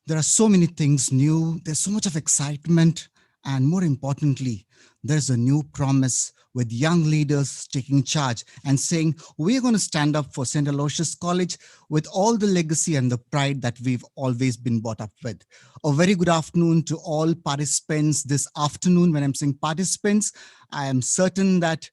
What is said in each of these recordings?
There are so many things new. There's so much of excitement. And more importantly, there's a new promise with young leaders taking charge and saying, we're going to stand up for St. Aloysius College with all the legacy and the pride that we've always been brought up with. A very good afternoon to all participants this afternoon. When I'm saying participants, I am certain that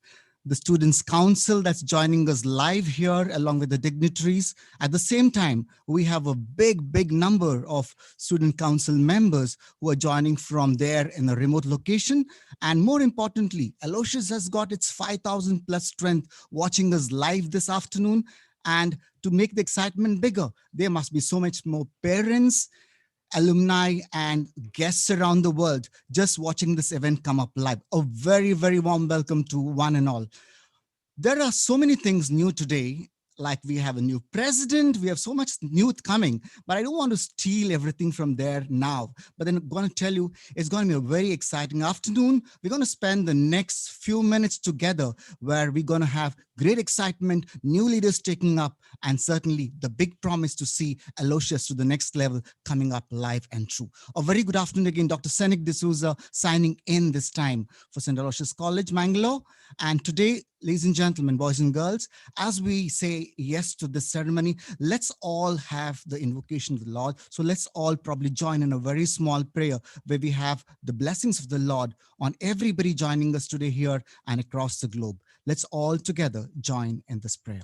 the Students' Council that's joining us live here along with the dignitaries. At the same time, we have a big number of Student Council members who are joining from there in a remote location. And more importantly, Aloysius has got its 5,000 plus strength watching us live this afternoon. And to make the excitement bigger, there must be so much more parents, alumni and guests around the world just watching this event come up live. A very warm welcome to one and all. There are so many things new today, like we have a new president, we have so much new coming, but I don't want to steal everything from there now. But then I'm going to tell you, it's going to be a very exciting afternoon. We're going to spend the next few minutes together where we're going to have great excitement, new leaders taking up, and certainly the big promise to see Aloysius to the next level coming up live and true. A very good afternoon again, Dr. Senik D'Souza signing in this time for St. Aloysius College, Mangalore. And today, ladies and gentlemen, boys and girls, as we say yes to this ceremony, let's all have the invocation of the Lord. So let's all probably join in a very small prayer where we have the blessings of the Lord on everybody joining us today here and across the globe. Let's all together join in this prayer.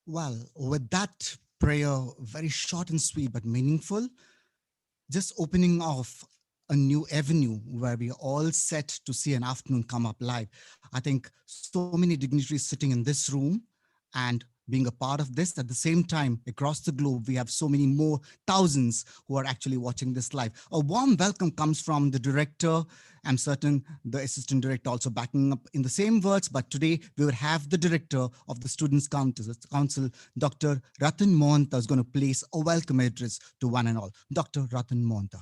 Well, with that prayer, very short and sweet, but meaningful, just opening off a new avenue where we are all set to see an afternoon come up live. I think so many dignitaries sitting in this room and being a part of this. At the same time, across the globe, we have so many more thousands who are actually watching this live. A warm welcome comes from the director. I'm certain the assistant director also backing up in the same words, but today we would have the director of the Students' Council, Dr. Ratan Mohanta, is going to place a welcome address to one and all. Dr. Ratan Mohanta.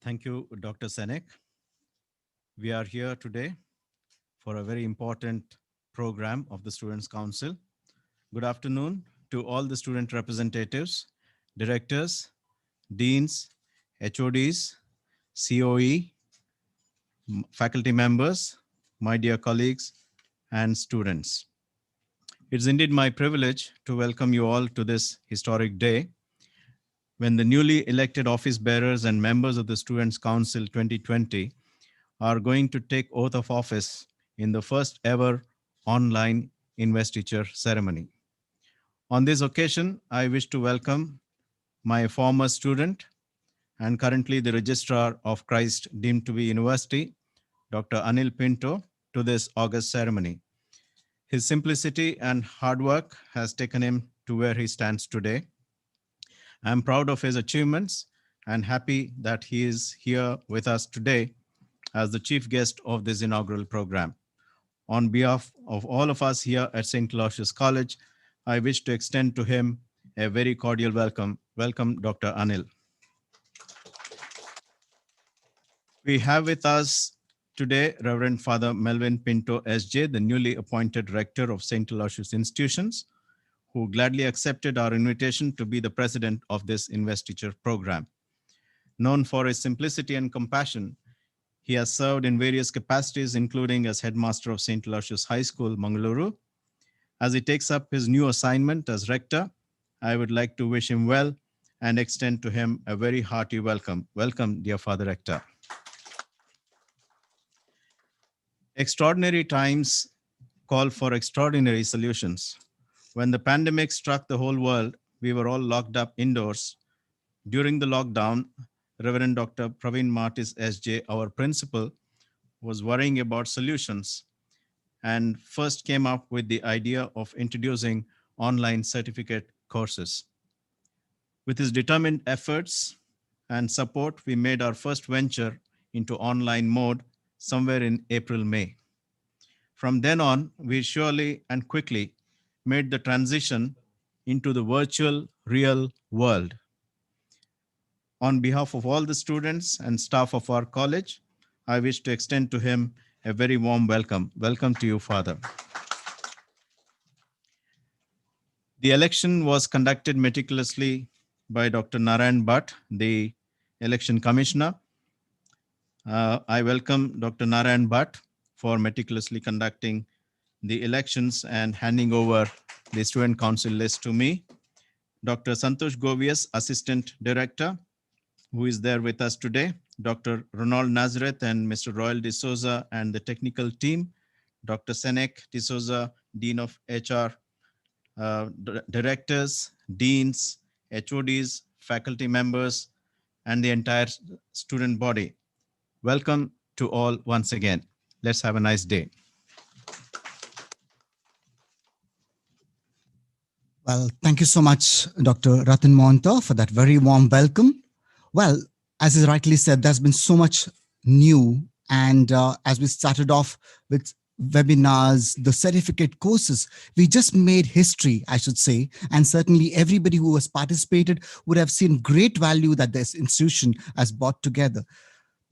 Thank you, Dr. Senek. We are here today for a very important program of the Students' Council. Good afternoon to all the student representatives, directors, deans, HODs, COE, faculty members, my dear colleagues, and students. It's indeed my privilege to welcome you all to this historic day when the newly elected office bearers and members of the Students' Council 2020 are going to take oath of office in the first ever online investiture ceremony. On this occasion, I wish to welcome my former student and currently the Registrar of Christ deemed to be University, Dr. Anil Pinto, to this August ceremony. His simplicity and hard work has taken him to where he stands today. I'm proud of his achievements and happy that he is here with us today as the chief guest of this inaugural program. On behalf of all of us here at St. Aloysius College, I wish to extend to him a very cordial welcome. Welcome, Dr. Anil. We have with us today Reverend Father Melvin Pinto, SJ, the newly appointed Rector of St. Aloysius Institutions, who gladly accepted our invitation to be the president of this Investiture program. Known for his simplicity and compassion, he has served in various capacities, including as headmaster of St. Aloysius High School, Mangaluru. As he takes up his new assignment as rector, I would like to wish him well and extend to him a very hearty welcome. Welcome, dear Father Rector. Extraordinary times call for extraordinary solutions. When the pandemic struck the whole world, we were all locked up indoors. During the lockdown, Reverend Dr. Praveen Martis, SJ, our principal, was worrying about solutions and first came up with the idea of introducing online certificate courses. With his determined efforts and support, we made our first venture into online mode somewhere in April, May. From then on, we surely and quickly made the transition into the virtual real world. On behalf of all the students and staff of our college, I wish to extend to him a very warm welcome. Welcome to you, Father. The election was conducted meticulously by Dr. Narayan Bhatt, the election commissioner. I welcome Dr. Narayan Bhatt for meticulously conducting the elections and handing over the student council list to me. Dr. Santosh Govias, assistant director, who is there with us today. Dr. Ronald Nazareth and Mr. Royal D'Souza and the technical team. Dr. Senek D'Souza, Dean of HR, directors, deans, HODs, faculty members, and the entire student body. Welcome to all once again. Let's have a nice day. Well, thank you so much, Dr. Ratan Monta, for that very warm welcome. Well, as is rightly said, there's been so much new. And as we started off with webinars, the certificate courses, we just made history, I should say. And certainly everybody who has participated would have seen great value that this institution has brought together.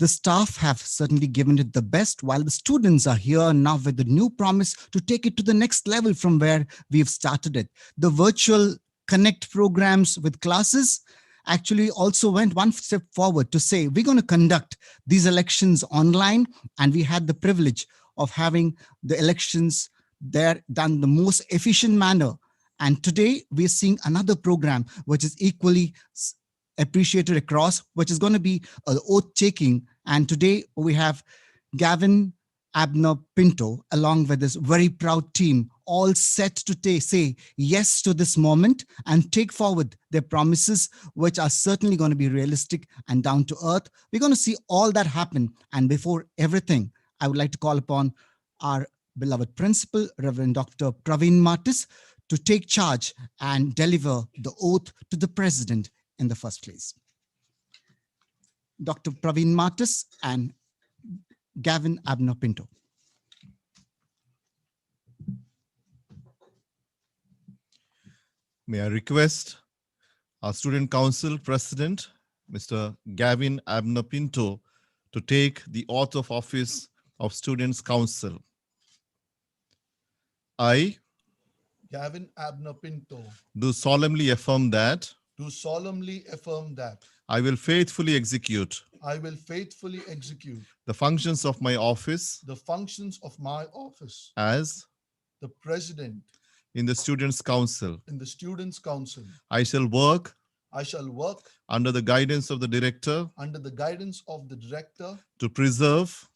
The staff have certainly given it the best, while the students are here now with the new promise to take it to the next level from where we've started it. The virtual connect programs with classes actually also went one step forward to say, we're going to conduct these elections online. And we had the privilege of having the elections there done the most efficient manner. And today we're seeing another program, which is equally appreciated across, which is going to be an oath taking. And today we have Gavin Abner Pinto, along with this very proud team, all set to say yes to this moment and take forward their promises, which are certainly going to be realistic and down to earth. We're going to see all that happen. And before everything, I would like to call upon our beloved principal, Reverend Dr. Praveen Martis, to take charge and deliver the oath to the president in the first place. Dr. Praveen Martis and Gavin Abner Pinto. May I request our Student Council President, Mr. Gavin Abner Pinto, to take the oath of office of Students' Council. I, Gavin Abner Pinto, do solemnly affirm that do solemnly affirm that I will faithfully execute I will faithfully execute the functions of my office the functions of my office as the President in the Students' Council. in the Students' Council. I shall work I shall work under the guidance of the Director under the guidance of the Director to preserve,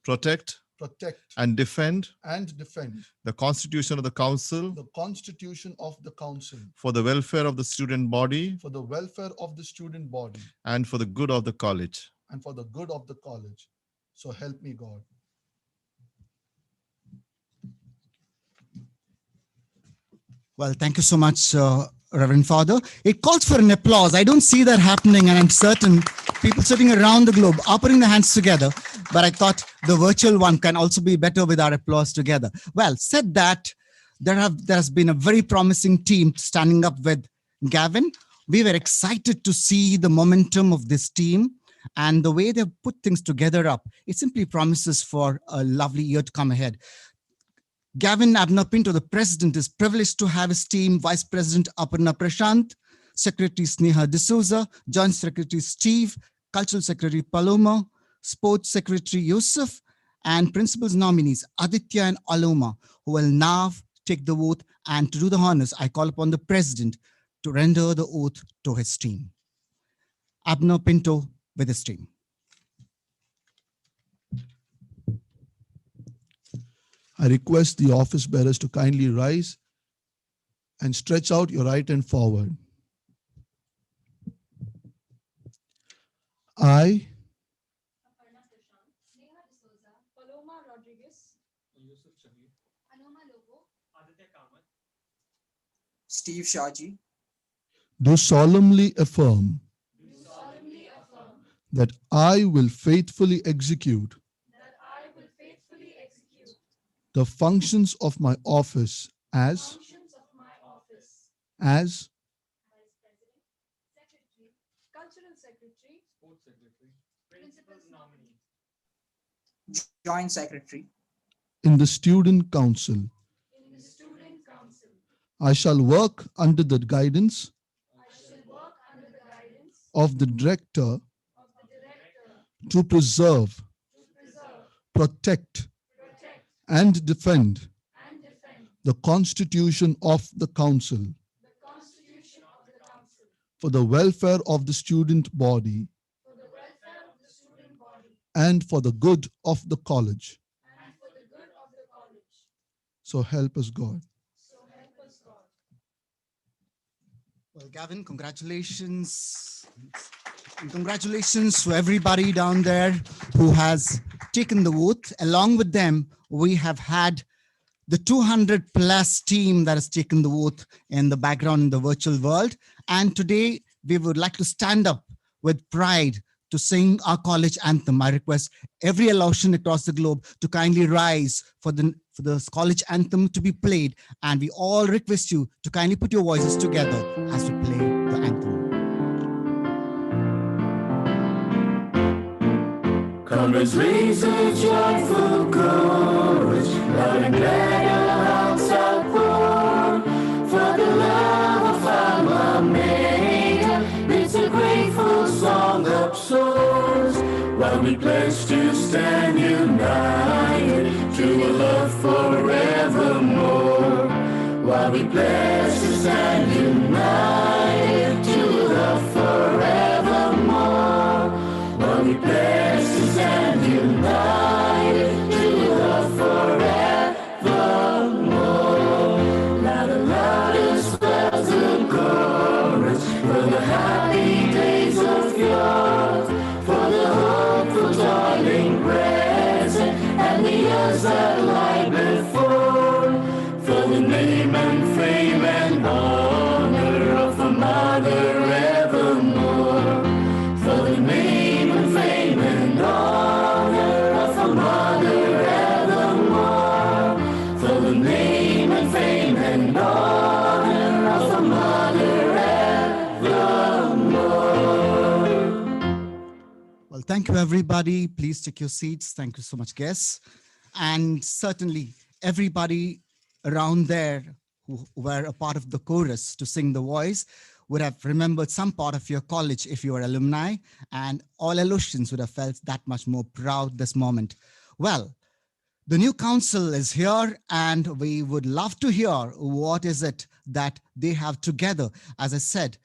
protect, and defend the Constitution of the Council the Constitution of the Council for the welfare of the student body for the welfare of the student body and for the good of the college. and for the good of the college. So help me God. Well, thank you so much, Reverend Father. It calls for an applause. I don't see that happening, and I'm certain people sitting around the globe are putting their hands together, but I thought the virtual one can also be better with our applause together. Well, said that, there's been a very promising team standing up with Gavin. We were excited to see the momentum of this team and the way they've put things together up. It simply promises for a lovely year to come ahead. Gavin Abner Pinto, the president, is privileged to have his team, Vice President Aparna Prashant, Secretary Sneha D'Souza, Joint Secretary Steve, Cultural Secretary Paloma, Sports Secretary Yusuf, and Principal's nominees Aditya and Aloma, who will now take the oath. And to do the honors, I call upon the president to render the oath to his team. Abner Pinto with his team. I request the office bearers to kindly rise and stretch out your right hand forward. I, Steve Shaji, do solemnly affirm that I will faithfully execute the functions of my office as Joint Secretary, in the Student Council. I shall work under the guidance of the Rector to preserve, protect, and defend the Constitution of the Council for the welfare of the student body and for the good of the college. So help us God. Well, Gavin, congratulations. And congratulations to everybody down there who has taken the oath. Along with them, we have had the 200 plus team that has taken the oath in the background in the virtual world. And today we would like to stand up with pride to sing our college anthem. I request every Aloysian across the globe to kindly rise for the college anthem to be played. And we all request you to kindly put your voices together as we play the anthem. Comrades, raise a joyful chorus, loud and glad your hearts are pour, for the love of our Maker, it's a grateful song upsoars, while we pledge to stand united to a love forevermore, while we pledge to stand united to a love forevermore, while we pledge to stand united to love forevermore. Louder, louder swells the chorus for the happy days of yore, for the hopeful darling present and the years that lie before, for the name and fame and honor of a mother evermore, for the name and fame and honor of a mother evermore, for the name and fame and honor of a mother evermore. Well, thank you, everybody. Please take your seats. Thank you so much, guests. And certainly everybody around there who were a part of the chorus to sing the voice would have remembered some part of your college if you were alumni, and all Aloysians would have felt that much more proud this moment. Well, the new council is here and we would love to hear what is it that they have together. As I said,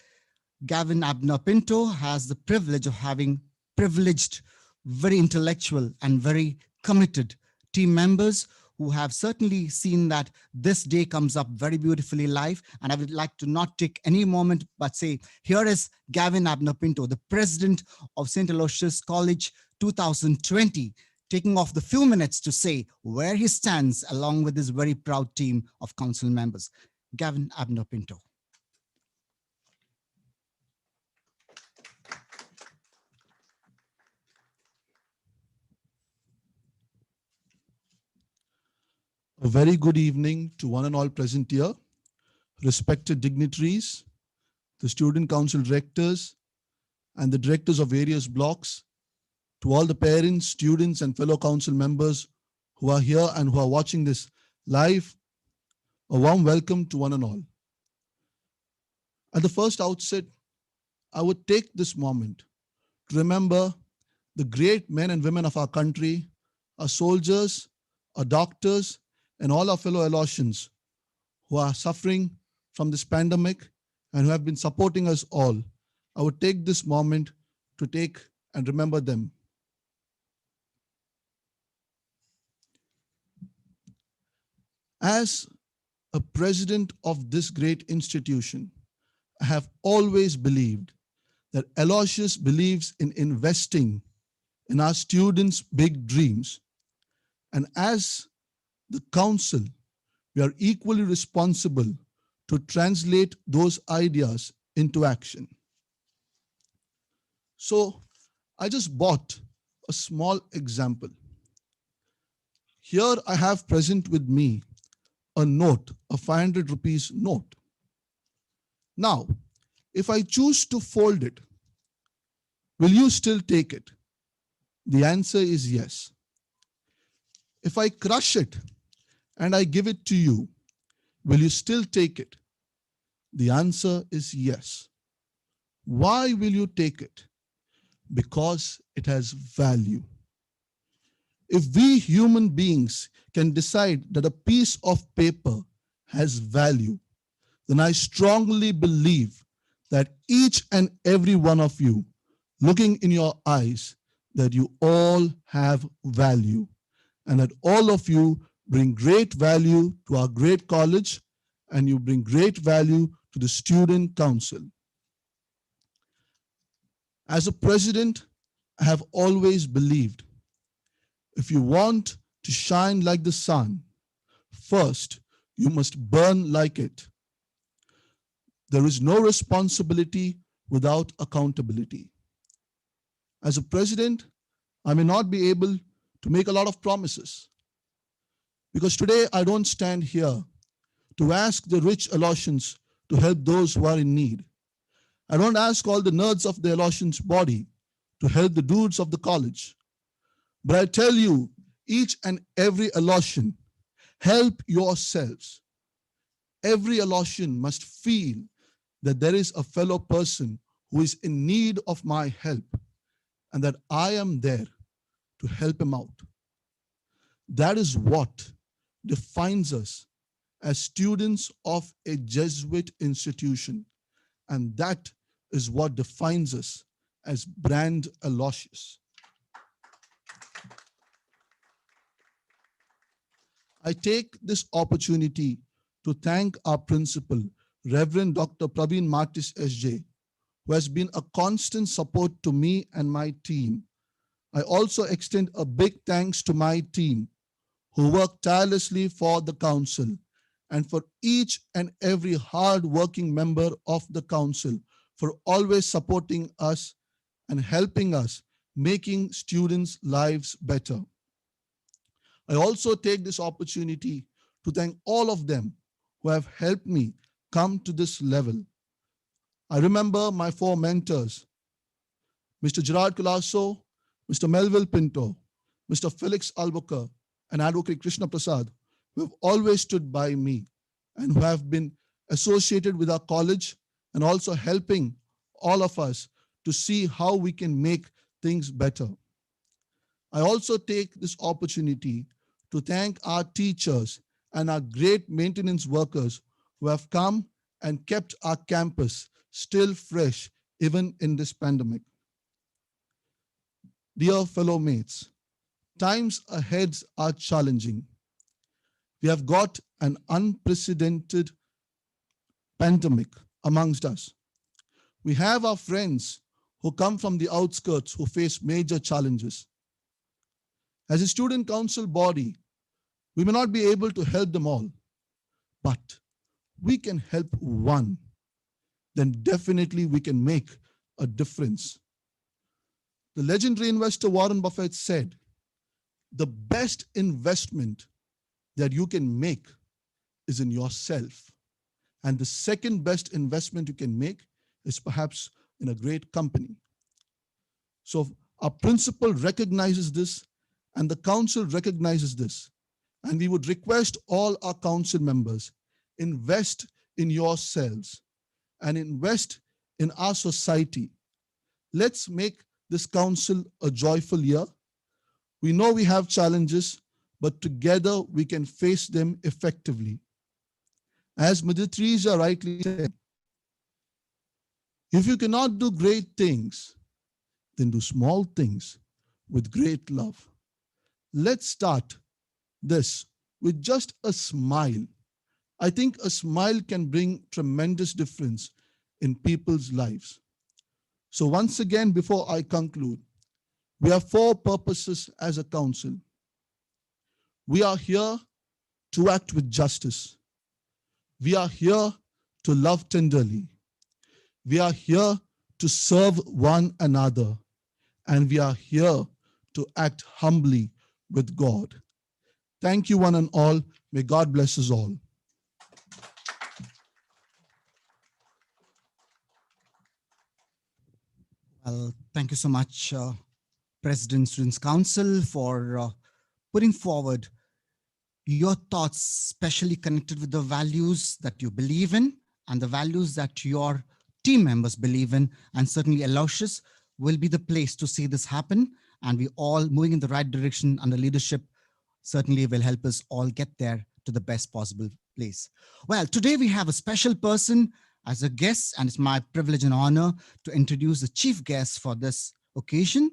Gavin Abner Pinto has the privilege of having privileged, very intellectual and very committed team members who have certainly seen that this day comes up very beautifully live. And I would like to not take any moment, but say, here is Gavin Abner Pinto, the president of St. Aloysius College 2020, taking off the few minutes to say where he stands along with his very proud team of council members. Gavin Abner Pinto. A very good evening to one and all present here, respected dignitaries, the student council directors, and the directors of various blocks, to all the parents, students, and fellow council members who are here and who are watching this live, a warm welcome to one and all. At the first outset, I would take this moment to remember the great men and women of our country, our soldiers, our doctors, and all our fellow Aloysians who are suffering from this pandemic and who have been supporting us all. I would take this moment to take and remember them. As a president of this great institution, I have always believed that Aloysius believes in investing in our students' big dreams. And as the council, we are equally responsible to translate those ideas into action. So I just bought a small example. Here I have present with me a note, a 500 rupees note. Now, if I choose to fold it, will you still take it? The answer is yes. If I crush it and I give it to you, will you still take it? The answer is yes. Why will you take it? Because it has value. If we human beings can decide that a piece of paper has value, then I strongly believe that each and every one of you, looking in your eyes, that you all have value and that all of you bring great value to our great college and you bring great value to the student council. As a president, I have always believed if you want to shine like the sun, first you must burn like it. There is no responsibility without accountability. As a president, I may not be able to make a lot of promises because today I don't stand here to ask the rich Aloysians to help those who are in need. I don't ask all the nerds of the Aloysians body to help the dudes of the college. But I tell you, each and every Aloysian, help yourselves. Every Aloysian must feel that there is a fellow person who is in need of my help and that I am there to help him out. That is what defines us as students of a Jesuit institution. And that is what defines us as brand Aloysius. I take this opportunity to thank our principal, Reverend Dr. Praveen Martis SJ, who has been a constant support to me and my team. I also extend a big thanks to my team who work tirelessly for the council and for each and every hard-working member of the council for always supporting us and helping us making students' lives better. I also take this opportunity to thank all of them who have helped me come to this level. I remember my four mentors, Mr. Gerard Colasso, Mr. Melville Pinto, Mr. Felix Albuquerque, and Advocate Krishna Prasad, who have always stood by me and who have been associated with our college and also helping all of us to see how we can make things better. I also take this opportunity to thank our teachers and our great maintenance workers who have come and kept our campus still fresh even in this pandemic. Dear fellow mates, times ahead are challenging. We have got an unprecedented pandemic amongst us. We have our friends who come from the outskirts who face major challenges. As a student council body, we may not be able to help them all, but we can help one. Then definitely we can make a difference. The legendary investor Warren Buffett said, the best investment that you can make is in yourself. And the second best investment you can make is perhaps in a great company. So our principal recognizes this, and the council recognizes this. And we would request all our council members, invest in yourselves and invest in our society. Let's make this council a joyful year. We know we have challenges, but together we can face them effectively. As Mother Teresa rightly said, if you cannot do great things, then do small things with great love. Let's start this with just a smile. I think a smile can bring tremendous difference in people's lives. So once again, before I conclude, we have 4 purposes as a council. We are here to act with justice. We are here to love tenderly. We are here to serve one another. And we are here to act humbly with God. Thank you one and all. May God bless us all. Well, thank you so much, President Students' Council, for putting forward your thoughts, especially connected with the values that you believe in and the values that your team members believe in. And certainly Aloysius will be the place to see this happen. And we all moving in the right direction under leadership certainly will help us all get there to the best possible place. Well, today we have a special person as a guest, and it's my privilege and honor to introduce the chief guest for this occasion.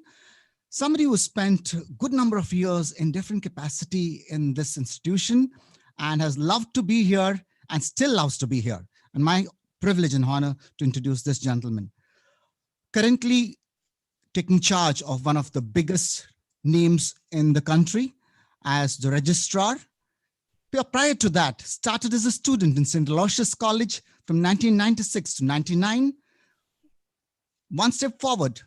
Somebody who spent a good number of years in different capacity in this institution and has loved to be here and still loves to be here. And my privilege and honor to introduce this gentleman. Currently taking charge of one of the biggest names in the country as the registrar. Prior to that, started as a student in St. Aloysius College from 1996 to 99. One step forward,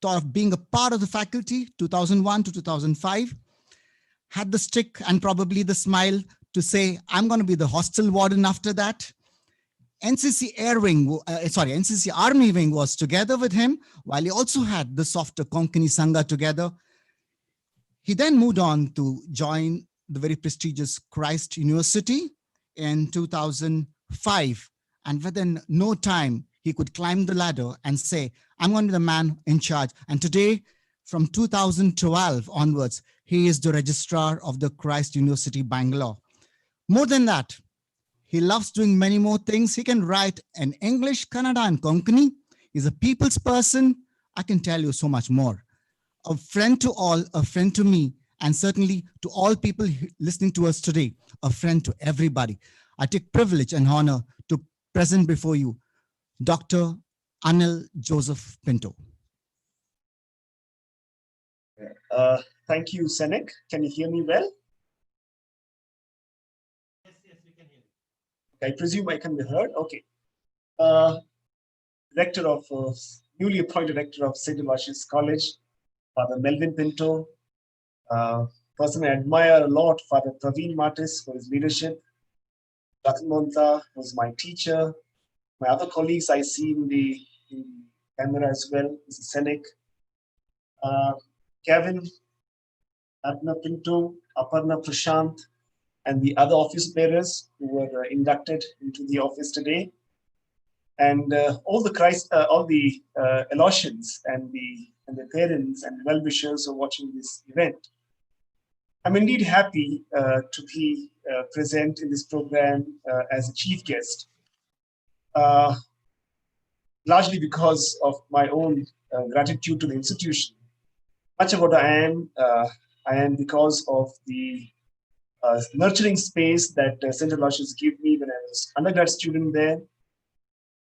thought of being a part of the faculty, 2001 to 2005. Had the stick and probably the smile to say, I'm going to be the hostel warden after that. NCC NCC Army Wing was together with him, while he also had the softer Konkani Sangha together. He then moved on to join the very prestigious Christ University in 2005. And within no time, he could climb the ladder and say, I'm going to be the man in charge. And today, from 2012 onwards, he is the registrar of the Christ University, Bangalore. More than that, he loves doing many more things. He can write in English, Kannada, and Konkani. He's a people's person. I can tell you so much more. A friend to all, a friend to me, and certainly to all people listening to us today, a friend to everybody. I take privilege and honor to present before you Dr. Anil Joseph Pinto. Thank you, Senek. Can you hear me well? Yes, we can hear you. I presume I can be heard. Okay. Newly appointed rector of St. Aloysius College, Father Melvin Pinto. Person I admire a lot, Father Praveen Martis, for his leadership. Ratan Monta was my teacher. My other colleagues I see in the camera as well, Mr. Senek. Kevin, Abna Pinto, Aparna Prashant, and the other office bearers who were inducted into the office today, and all the Aloysians and the parents and well-wishers who are watching this event. I'm indeed happy to be present in this program as a chief guest, largely because of my own gratitude to the institution. Much of what I am because of the nurturing space that St. Aloysius gave me when I was undergrad student there.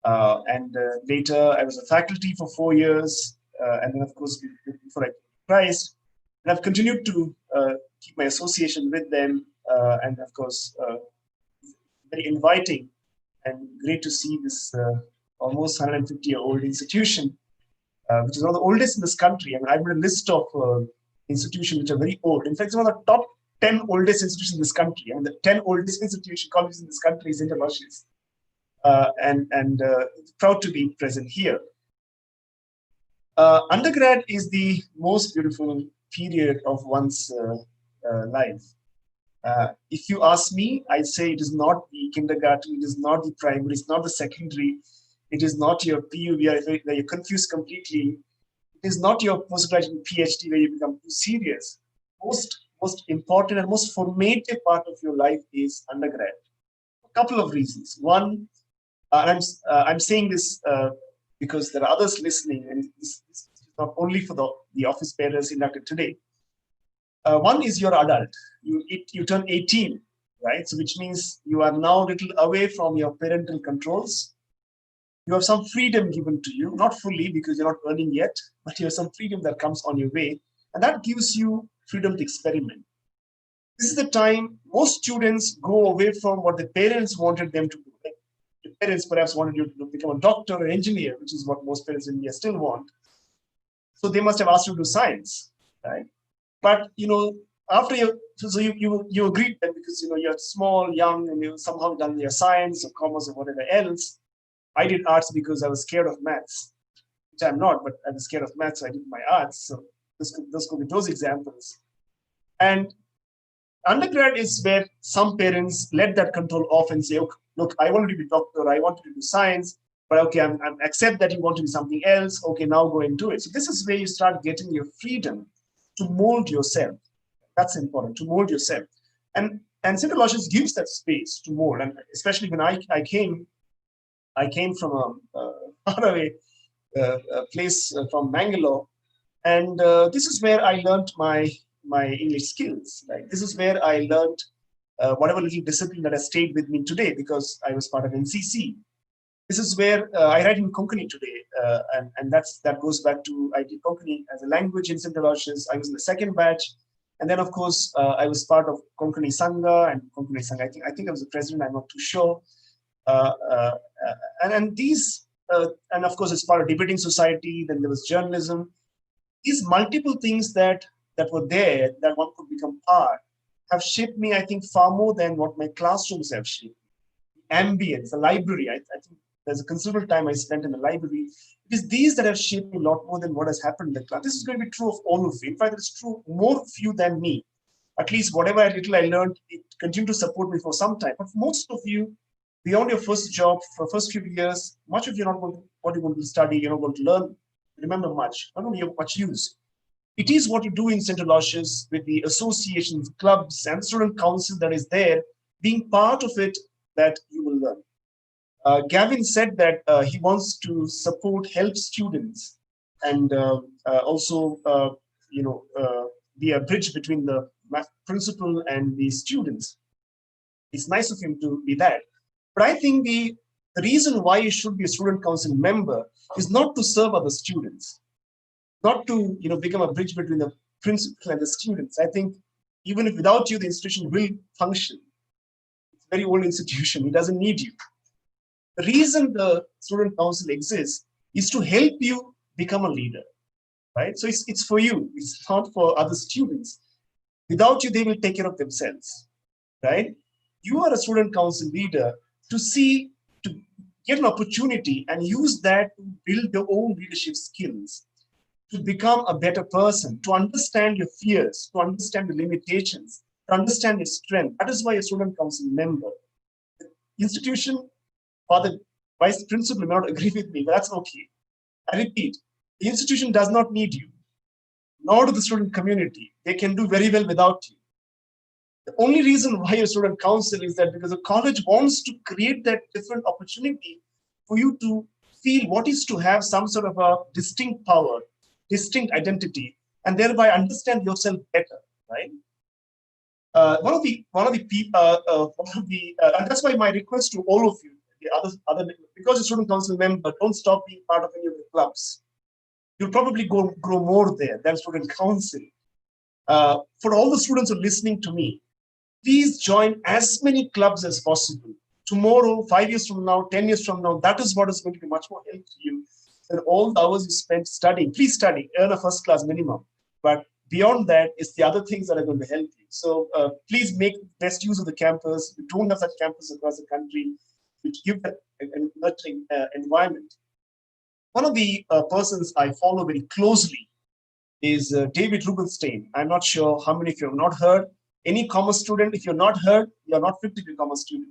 And later I was a faculty for 4 years. And then of course, before I came to Christ. And I've continued to keep my association with them. And of course, very inviting and great to see this almost 150-year-old institution, which is one of the oldest in this country. I mean, I've made a list of institutions which are very old. In fact, it's one of the top 10 oldest institutions in this country. And the 10 oldest colleges in this country is Aloysius. And proud to be present here. Undergrad is the most beautiful period of one's life. If you ask me, I'd say it is not the kindergarten, it is not the primary, it's not the secondary, it is not your PU where you're confused completely. It is not your postgraduate PhD where you become too serious. Most important and most formative part of your life is undergrad. A couple of reasons. One, I'm saying this because there are others listening, and this is not only for the office bearers inducted today. One is you're adult. You turn 18, right? So which means you are now a little away from your parental controls. You have some freedom given to you, not fully because you're not earning yet, but you have some freedom that comes on your way, and that gives you freedom to experiment. This is the time most students go away from what the parents wanted them to do. Like the parents perhaps wanted you to become a doctor or engineer, which is what most parents in India still want. So they must have asked you to do science, right? But after you agreed then because you're small, young, and you somehow done your science or commerce or whatever else. I did arts because I was scared of maths, which I'm not, but I was scared of maths, so I did my arts. So those could be those examples. And undergrad is where some parents let that control off and say, okay, look, I wanted to be a doctor, I wanted to do science, but okay, I accept that you want to do something else. Okay, now go and do it. So this is where you start getting your freedom to mold yourself. That's important, to mold yourself. And St. Aloysius gives that space to mold. And especially when I came from a faraway place from Mangaluru. And this is where I learned my English skills. Right? This is where I learned whatever little discipline that has stayed with me today because I was part of NCC. This is where I write in Konkani today, and that goes back to I did Konkani as a language in St. Aloysius. I was in the second batch, and then of course I was part of Konkani Sangha and Konkani Sangha. I think I was the president. I'm not too sure. And these, and of course, as part of debating society, then there was journalism. These multiple things that were there that one could become part have shaped me, I think, far more than what my classrooms have shaped me. Ambience, the library. I think there's a considerable time I spent in the library. It is these that have shaped me a lot more than what has happened in the class. This is going to be true of all of you. In fact, it's true more of you than me. At least whatever little I learned, it continued to support me for some time. But for most of you, beyond your first job, for the first few years, much of you are not going to, what you're going to study, you're not going to learn, remember much, not going to have much use. It is what you do in St. Aloysius with the associations, clubs, and student council that is there, being part of it that you will learn. Gavin said that he wants to help students, and also, be a bridge between the principal and the students. It's nice of him to be that. But I think the reason why you should be a student council member is not to serve other students, not to become a bridge between the principal and the students. I think even if without you, the institution will function. It's a very old institution. It doesn't need you. The reason the student council exists is to help you become a leader, right? So it's for you. It's not for other students. Without you, they will take care of themselves, right? You are a student council leader to get an opportunity and use that to build your own leadership skills, to become a better person, to understand your fears, to understand the limitations, to understand your strength. That is why a student council member. The institution or the vice principal may not agree with me, but that's okay. I repeat, the institution does not need you, nor do the student community. They can do very well without you. The only reason why a student council is that because the college wants to create that different opportunity for you to feel what is to have some sort of a distinct power, distinct identity, and thereby understand yourself better, right? And that's why my request to all of you, the other, because you're a student council member, don't stop being part of any of the clubs. You'll probably grow more there than student council. For all the students who are listening to me, please join as many clubs as possible. Tomorrow, 5 years from now, 10 years from now, that is what is going to be much more helpful to you than all the hours you spent studying. Please study, earn a first class minimum, but beyond that, it's the other things that are going to help you. So please make best use of the campus. We don't have such campus across the country, which give that nurturing environment. One of the persons I follow very closely is David Rubenstein. I'm not sure how many of you have not heard. Any commerce student, if you're not heard, you're not fit to be a commerce student.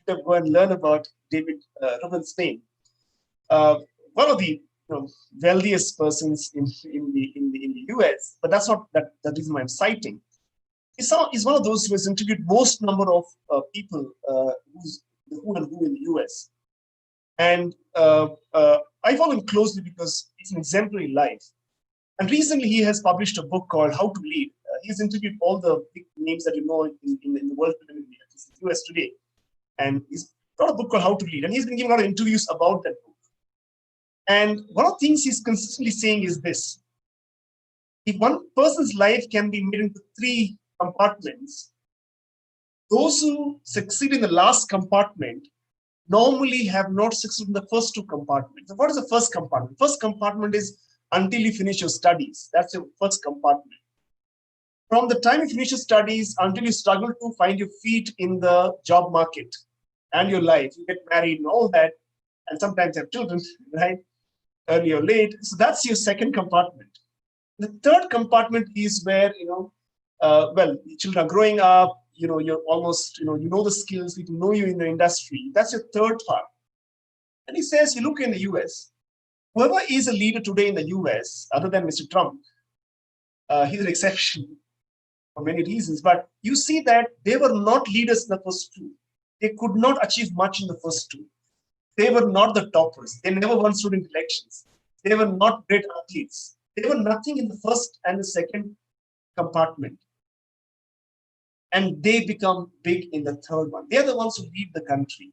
You have to go and learn about David Rubenstein. One of the wealthiest persons in the US, but that's not the reason why I'm citing. He's one of those who has interviewed most number of people who's the who and who in the US. And I follow him closely because it's an exemplary life. And recently he has published a book called How to Lead. He's interviewed all the big names that you know in the world, in the US today. And he's got a book called How to Lead. And he's been giving a lot of interviews about that book. And one of the things he's consistently saying is this: if one person's life can be made into 3 compartments, those who succeed in the last compartment normally have not succeeded in the first 2 compartments. So what is the first compartment? First compartment is until you finish your studies. That's your first compartment. From the time you finish your studies until you struggle to find your feet in the job market and your life, you get married and all that, and sometimes have children, right? Early or late. So that's your second compartment. The third compartment is where, well, the children are growing up, you're almost, you know the skills, people know you in the industry. That's your third part. And he says, you look in the US, whoever is a leader today in the US, other than Mr. Trump, he's an exception for many reasons, but you see that they were not leaders in the first 2. They could not achieve much in the first 2. They were not the toppers. They never won student elections. They were not great athletes. They were nothing in the first and the second compartment. And they become big in the third one. They're the ones who lead the country,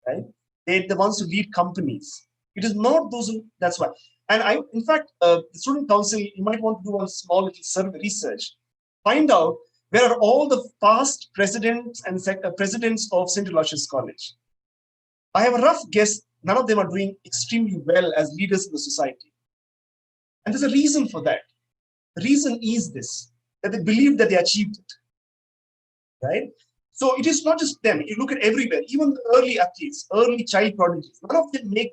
right? They're the ones who lead companies. It is not those who, that's why. And in fact, the student council, you might want to do a small little survey research. Find out where are all the past presidents and presidents of St. Aloysius College. I have a rough guess, none of them are doing extremely well as leaders in the society. And there's a reason for that. The reason is this, that they believe that they achieved it, right? So it is not just them. You look at everywhere, even the early athletes, early child prodigies, none of them make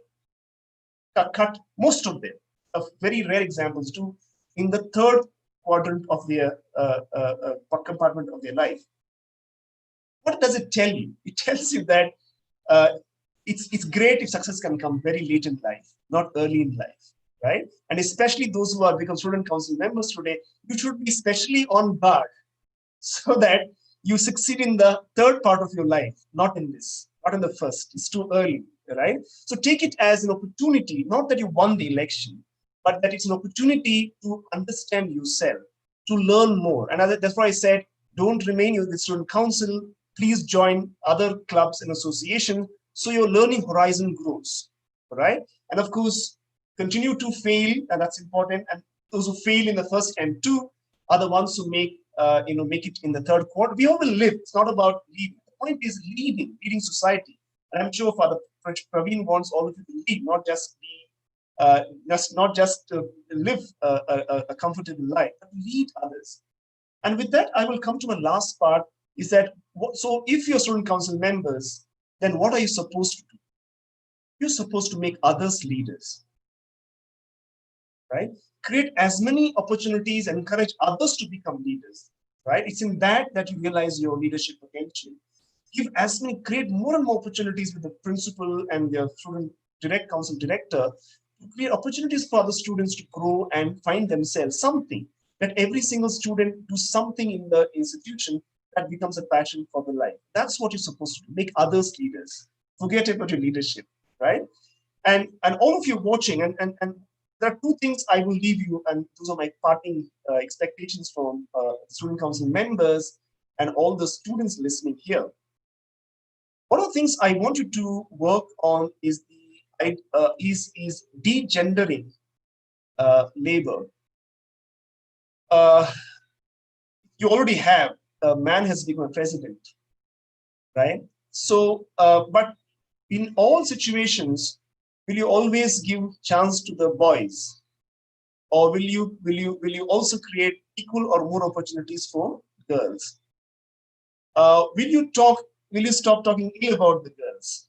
a cut, most of them, of very rare examples do, in the third quadrant of their compartment of their life. What does it tell you? It tells you that it's great if success can come very late in life, not early in life, right? And especially those who are become student council members today, you should be especially on guard so that you succeed in the third part of your life, not in this, not in the first. It's too early, right? So take it as an opportunity, not that you won the election, but that it's an opportunity to understand yourself, to learn more. And that's why I said, don't remain with the student council. Please join other clubs and associations so your learning horizon grows, right? And of course, continue to fail, and that's important. And those who fail in the first and 2 are the ones who make it in the third quarter. We all will live. It's not about leading. The point is leading society. And I'm sure Father Praveen wants all of you to lead, not just live a comfortable life, but lead others. And with that, I will come to my last part. Is that so? If you're student council members, then what are you supposed to do? You're supposed to make others leaders, right? Create as many opportunities and encourage others to become leaders, right? It's in that you realize your leadership potential. Create more and more opportunities with the principal and their student council director to create opportunities for other students to grow and find themselves something, that every single student do something in the institution that becomes a passion for the life. That's what you're supposed to do, make others leaders. Forget about your leadership, right? And all of you watching, and there are 2 things I will leave you, and those are my parting expectations from student council members and all the students listening here. One of the things I want you to work on is degendering labor. You already have a man has become a president, right? So, but in all situations, will you always give chance to the boys, or will you also create equal or more opportunities for girls? Will you stop talking ill about the girls,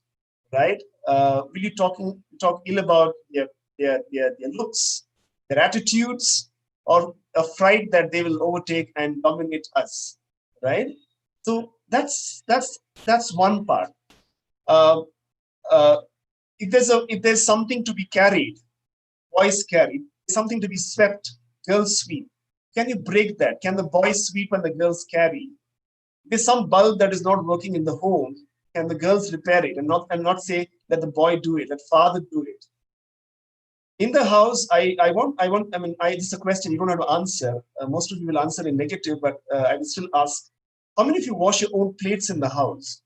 right? Will you talk ill about their looks, their attitudes, or afraid that they will overtake and dominate us, right? So that's one part. Uh, uh, if there's something to be carried, boys carry, something to be swept, girls sweep. Can you break that? Can the boys sweep and the girls carry? If there's some bulb that is not working in the home, can the girls repair it and not say that the boy do it, that father do it? In the house, this is a question you don't have to answer. Most of you will answer in negative, but I will still ask, how many of you wash your own plates in the house?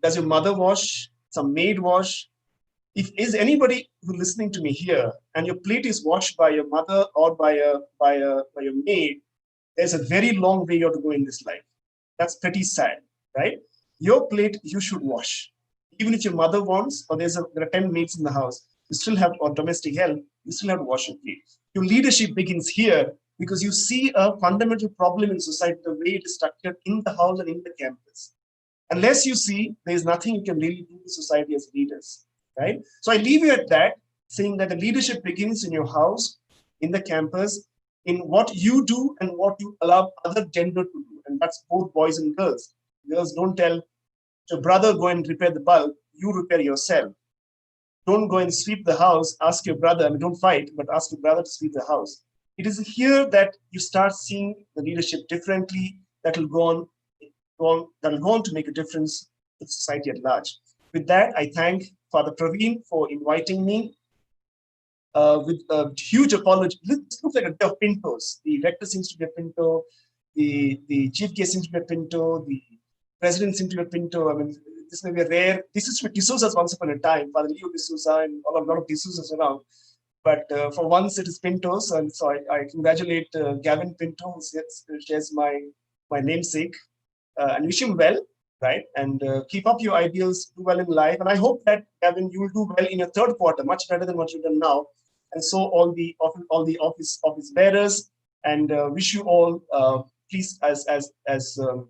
Does your mother wash? Some maid wash? If is anybody who listening to me here and your plate is washed by your mother or by your maid, there's a very long way you have to go in this life. That's pretty sad, right? Your plate you should wash. Even if your mother wants, or there are 10 maids in the house, you still have, or domestic help, you still have to wash your plate. Your leadership begins here because you see a fundamental problem in society, the way it is structured in the house and in the campus. Unless you see, there's nothing you can really do in society as leaders, right? So I leave you at that, saying that the leadership begins in your house, in the campus, in what you do and what you allow other gender to do. And that's both boys and girls. Girls, don't tell your brother, go and repair the bulb, you repair yourself. Don't go and sweep the house, ask your brother, don't fight, but ask your brother to sweep the house. It is here that you start seeing the leadership differently, that will go on to make a difference in society at large. With that, I thank Father Praveen for inviting me. With a huge apology. This looks like a day of pintos. The rector seems to be a pinto, the chief guest seems to be a pinto, the president seems to be a pinto. I mean, this may be a rare. This is for D'Souza's once upon a time, Father Leo D'Souza and a lot of D'Souza's around. But for once, it is pintos, and so I congratulate Gavin Pinto, who shares my namesake, and wish him well, right? And keep up your ideals, do well in life. And I hope that, Gavin, you will do well in your third quarter, much better than what you've done now. And so all the office bearers, and wish you all, please, as the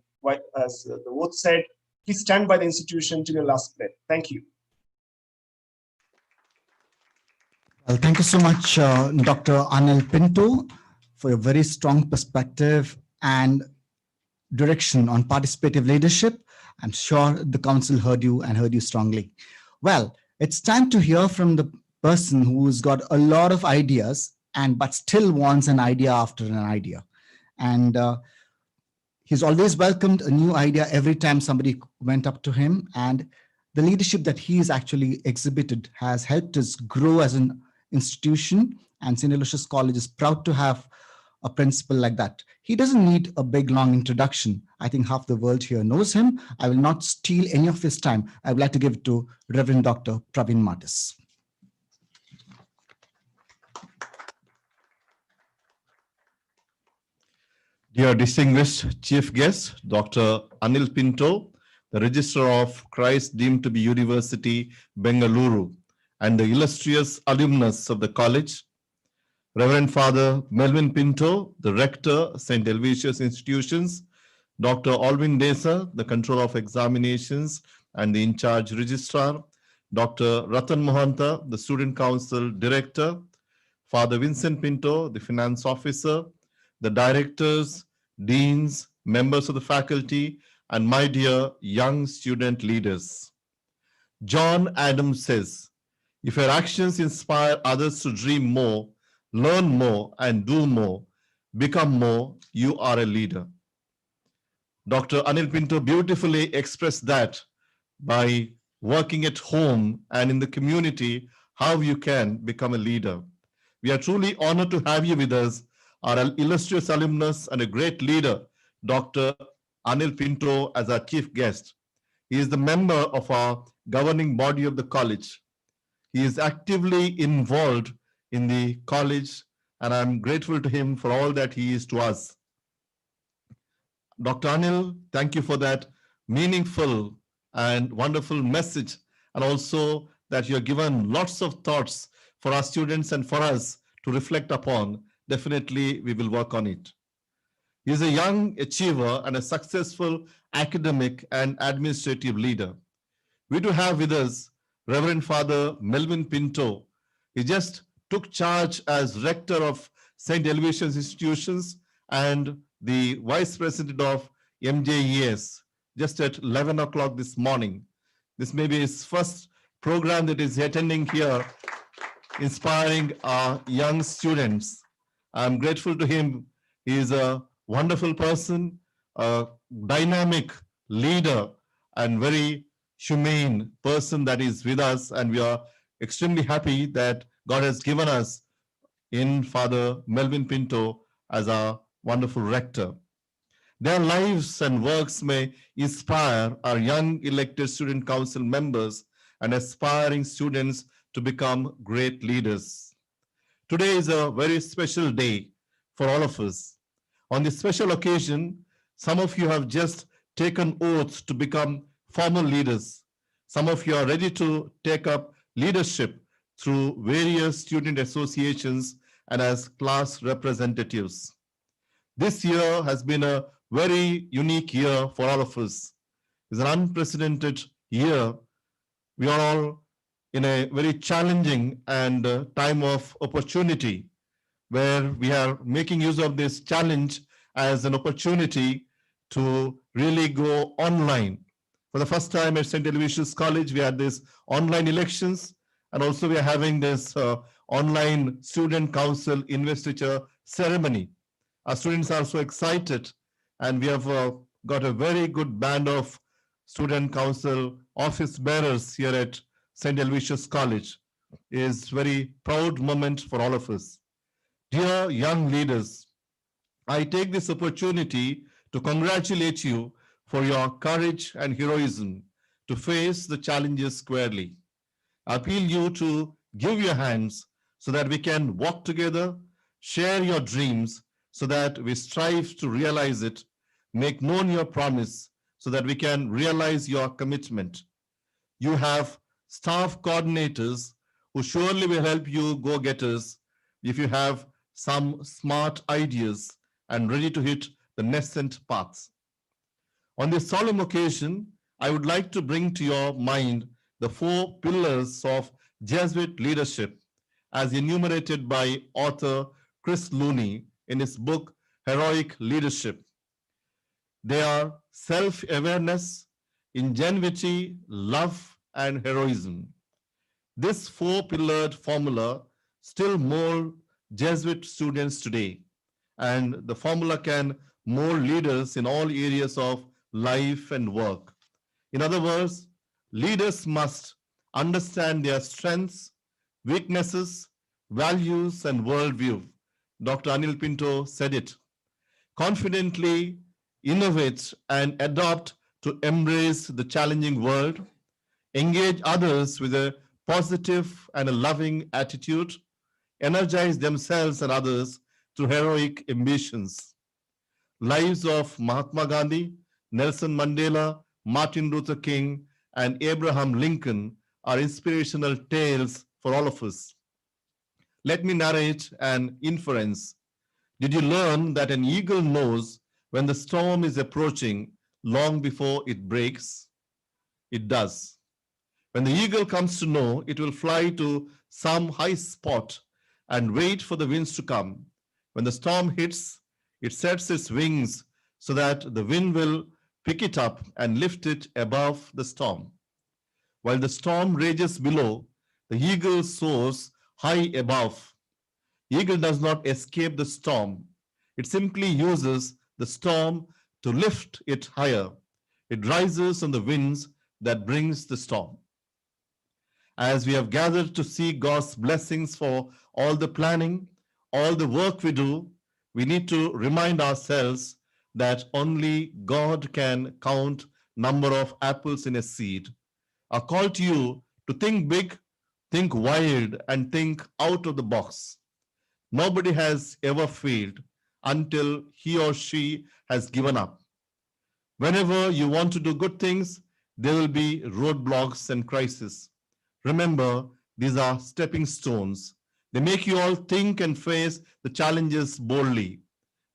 vote said, please stand by the institution till your last breath. Thank you. Well, thank you so much, Dr. Anil Pinto, for your very strong perspective and direction on participative leadership. I'm sure the council heard you and heard you strongly. Well, it's time to hear from the person who's got a lot of ideas but still wants an idea after an idea. And he's always welcomed a new idea every time somebody went up to him. And the leadership that he's actually exhibited has helped us grow as an institution. And St. Aloysius College is proud to have a principal like that. He doesn't need a big, long introduction. I think half the world here knows him. I will not steal any of his time. I would like to give it to Reverend Dr. Praveen Martis. Dear distinguished chief guest, Dr. Anil Pinto, the Registrar of Christ deemed to be University, Bengaluru, and the illustrious alumnus of the college, Reverend Father Melvin Pinto, the Rector, St. Aloysius Institutions, Dr. Alvin Desa, the Controller of Examinations and the In-Charge Registrar, Dr. Ratan Mohanta, the Student Council Director, Father Vincent Pinto, the Finance Officer, the Directors, Deans, members of the faculty, and my dear young student leaders. John Adams says, if your actions inspire others to dream more, learn more, and do more, become more, you are a leader. Dr. Anil Pinto beautifully expressed that by working at home and in the community, how you can become a leader. We are truly honored to have you with us, our illustrious alumnus and a great leader, Dr. Anil Pinto, as our chief guest. He is the member of our governing body of the college. He is actively involved in the college, and I'm grateful to him for all that he is to us. Dr. Anil, thank you for that meaningful and wonderful message, and also that you have given lots of thoughts for our students and for us to reflect upon, definitely we will work on it. He is a young achiever and a successful academic and administrative leader. We do have with us Reverend Father Melvin Pinto. He just took charge as rector of St. Aloysius institutions and the vice president of MJES just at 11 o'clock this morning. This may be his first program that is attending here, inspiring our young students. I'm grateful to him. He is a wonderful person, a dynamic leader, and very humane person that is with us. And we are extremely happy that God has given us in Father Melvin Pinto as our wonderful rector. Their lives and works may inspire our young elected student council members and aspiring students to become great leaders. Today is a very special day for all of us. On this special occasion, some of you have just taken oaths to become formal leaders. Some of you are ready to take up leadership through various student associations and as class representatives. This year has been a very unique year for all of us. It's an unprecedented year. We are all in a very challenging and time of opportunity, where we are making use of this challenge as an opportunity to really go online. For the first time at St. Aloysius College, we had this online elections, and also we are having this online student council investiture ceremony. Our students are so excited, and we have got a very good band of student council office bearers here at St. Aloysius College. It is a very proud moment for all of us. Dear young leaders, I take this opportunity to congratulate you for your courage and heroism to face the challenges squarely. I appeal you to give your hands so that we can walk together, share your dreams so that we strive to realize it, make known your promise so that we can realize your commitment. You have staff coordinators who surely will help you go-getters if you have some smart ideas and ready to hit the nascent paths. On this solemn occasion, I would like to bring to your mind the 4 pillars of Jesuit leadership as enumerated by author Chris Looney in his book, Heroic Leadership. They are self-awareness, ingenuity, love, and heroism. This 4-pillared formula still molds Jesuit students today, and the formula can mold leaders in all areas of life and work. In other words, leaders must understand their strengths, weaknesses, values, and worldview. Dr. Anil Pinto said it. Confidently innovate and adopt to embrace the challenging world, engage others with a positive and a loving attitude, energize themselves and others through heroic ambitions. Lives of Mahatma Gandhi, Nelson Mandela, Martin Luther King, and Abraham Lincoln are inspirational tales for all of us. Let me narrate an inference. Did you learn that an eagle knows when the storm is approaching long before it breaks? It does. When the eagle comes to know, it will fly to some high spot and wait for the winds to come. When the storm hits, it sets its wings so that the wind will pick it up and lift it above the storm. While the storm rages below, the eagle soars high above. The eagle does not escape the storm. It simply uses the storm to lift it higher. It rises on the winds that brings the storm. As we have gathered to see God's blessings for all the planning, all the work we do, we need to remind ourselves that only God can count number of apples in a seed. A call to you to think big, think wild, and think out of the box. Nobody has ever failed until he or she has given up. Whenever you want to do good things, there will be roadblocks and crises. Remember, These are stepping stones. They make you all think and face the challenges boldly.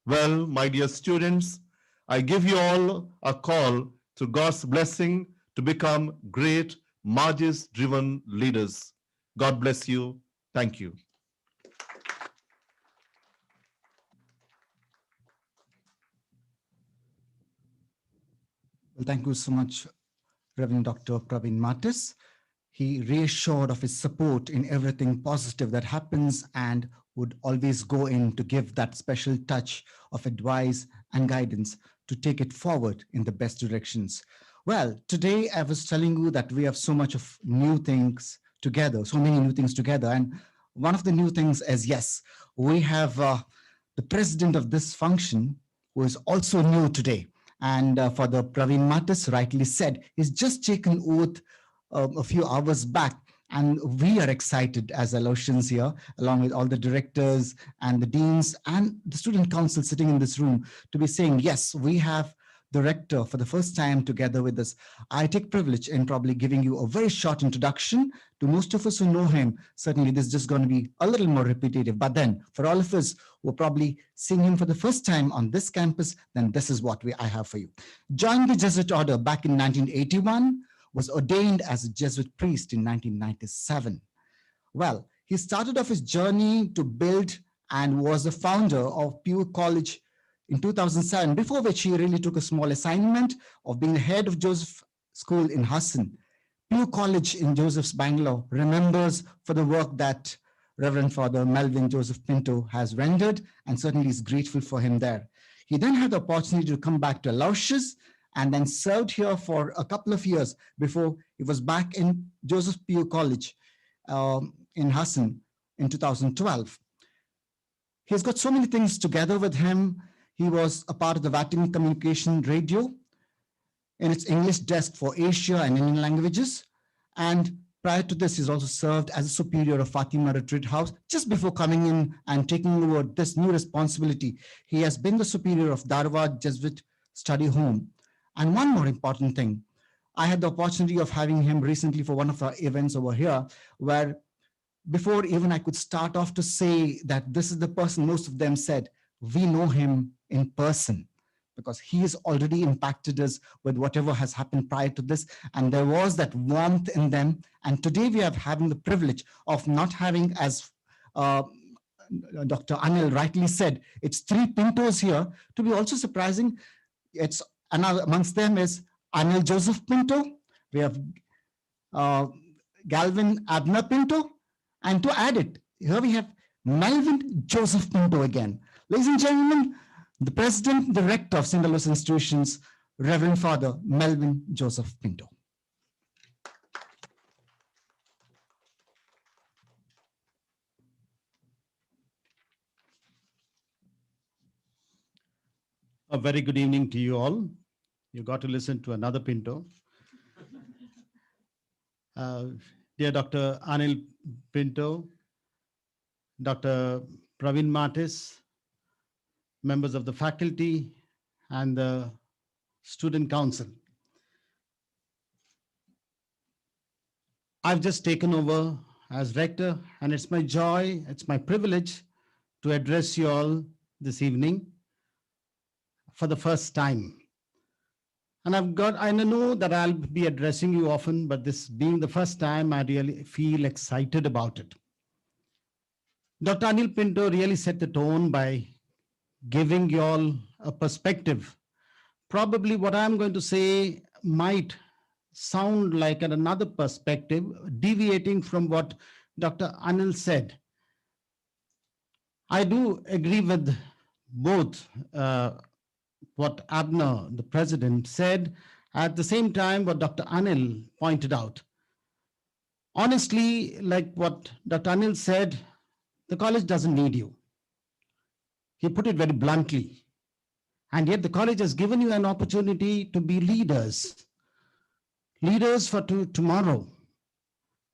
Well, my dear students, I give you all a call to God's blessing to become great, Margis-driven leaders. God bless you. Thank you. Well, thank you so much, Reverend Dr. Praveen Martis. He reassured of his support in everything positive that happens and would always go in to give that special touch of advice and guidance to take it forward in the best directions. Well, today I was telling you that we have so much of new things together, so many new things together. And one of the new things is, yes, we have the president of this function who is also new today. And Father Praveen Martis rightly said, he's just taken oath a few hours back. And we are excited as Aloysians here, along with all the directors and the deans and the student council sitting in this room, to be saying, yes, we have the rector for the first time together with us. I take privilege in probably giving you a very short introduction. To most of us who know him, certainly this is just going to be a little more repetitive. But then for all of us who are probably seeing him for the first time on this campus, then this is what I have for you. Joined the Jesuit order back in 1981, was ordained as a Jesuit priest in 1997. Well, he started off his journey to build and was the founder of Pure College in 2007, before which he really took a small assignment of being the head of Joseph School in Hassan. Pure College in Joseph's Bangalore remembers for the work that Reverend Father Melvin Joseph Pinto has rendered, and certainly is grateful for him there. He then had the opportunity to come back to Aloysius and then served here for a couple of years before he was back in Joseph Pure College in Hassan in 2012. He's got so many things together with him. He was a part of the Vatican Communication Radio in its English desk for Asia and Indian languages. And prior to this, he's also served as a superior of Fatima Retreat House. Just before coming in and taking over this new responsibility, he has been the superior of Dharwad Jesuit Study Home. And one more important thing, I had the opportunity of having him recently for one of our events over here, where before even I could start off to say that this is the person, most of them said, we know him in person, because he has already impacted us with whatever has happened prior to this. And there was that warmth in them. And today we are having the privilege of not having, as Dr. Anil rightly said, it's 3 Pintos here. To be also surprising, it's another amongst them is Anil Joseph Pinto. We have Galvin Abner Pinto. And to add it, here we have Melvin Joseph Pinto again. Ladies and gentlemen, the president, the rector of St. Aloysius Institutions, Reverend Father Melvin Joseph Pinto. A very good evening to you all. You got to listen to another Pinto. Dear Dr. Anil Pinto, Dr. Praveen Martis, members of the faculty and the student council. I've just taken over as rector, and it's my joy, it's my privilege to address you all this evening for the first time. And I know that I'll be addressing you often, but this being the first time, I really feel excited about it. Dr. Anil Pinto really set the tone by giving you all a perspective. Probably what I'm going to say might sound like another perspective, deviating from what Dr. Anil said. I do agree with both what Abner, the president, said, at the same time what Dr. Anil pointed out. Honestly, like what Dr. Anil said, the college doesn't need you. He put it very bluntly. And yet the college has given you an opportunity to be leaders for tomorrow.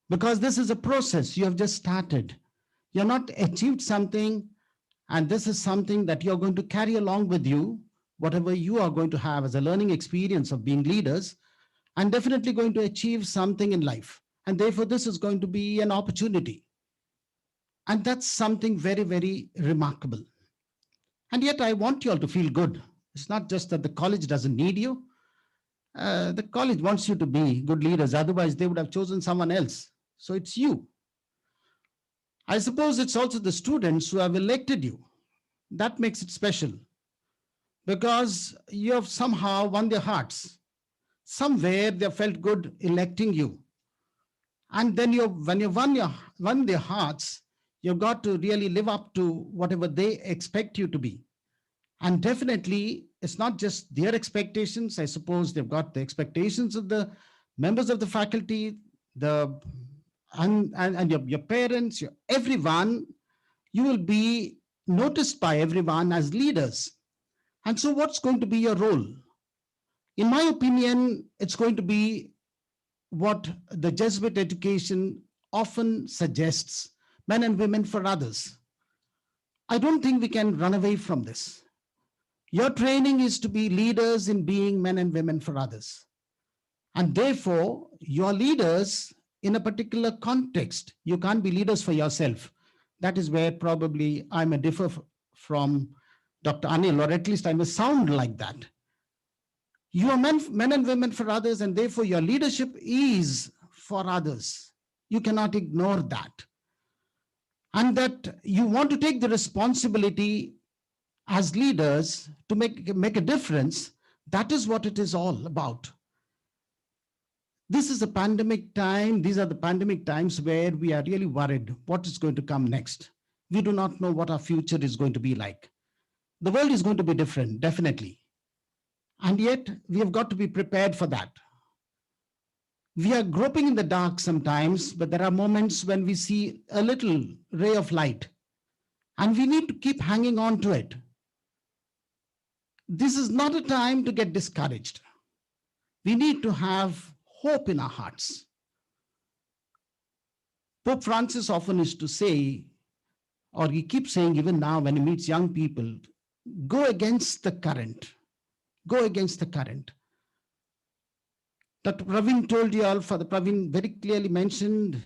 Because this is a process you have just started. You're not achieved something, and this is something that you're going to carry along with you, whatever you are going to have as a learning experience of being leaders, and definitely going to achieve something in life. And therefore, this is going to be an opportunity. And that's something very, very remarkable. And yet I want you all to feel good. It's not just that the college doesn't need you. The college wants you to be good leaders. Otherwise, they would have chosen someone else. So it's you. I suppose it's also the students who have elected you. That makes it special because you have somehow won their hearts. Somewhere they felt good electing you. And then when you won their hearts, you've got to really live up to whatever they expect you to be. And definitely, it's not just their expectations. I suppose they've got the expectations of the members of the faculty, and your parents, everyone. You will be noticed by everyone as leaders. And so what's going to be your role? In my opinion, it's going to be what the Jesuit education often suggests, men and women for others. I don't think we can run away from this. Your training is to be leaders in being men and women for others. And therefore, you're leaders in a particular context. You can't be leaders for yourself. That is where probably I may differ from Dr. Anil, or at least I may sound like that. You are men and women for others, and therefore your leadership is for others. You cannot ignore that. And that you want to take the responsibility as leaders to make a difference. That is what it is all about. This is a pandemic time. These are the pandemic times where we are really worried what is going to come next. We do not know what our future is going to be like. The world is going to be different, definitely. And yet we have got to be prepared for that. We are groping in the dark sometimes, but there are moments when we see a little ray of light, and we need to keep hanging on to it. This is not a time to get discouraged. We need to have hope in our hearts. Pope Francis often used to say, or he keeps saying even now when he meets young people, go against the current. Go against the current. Dr. Praveen told you all, Father Praveen very clearly mentioned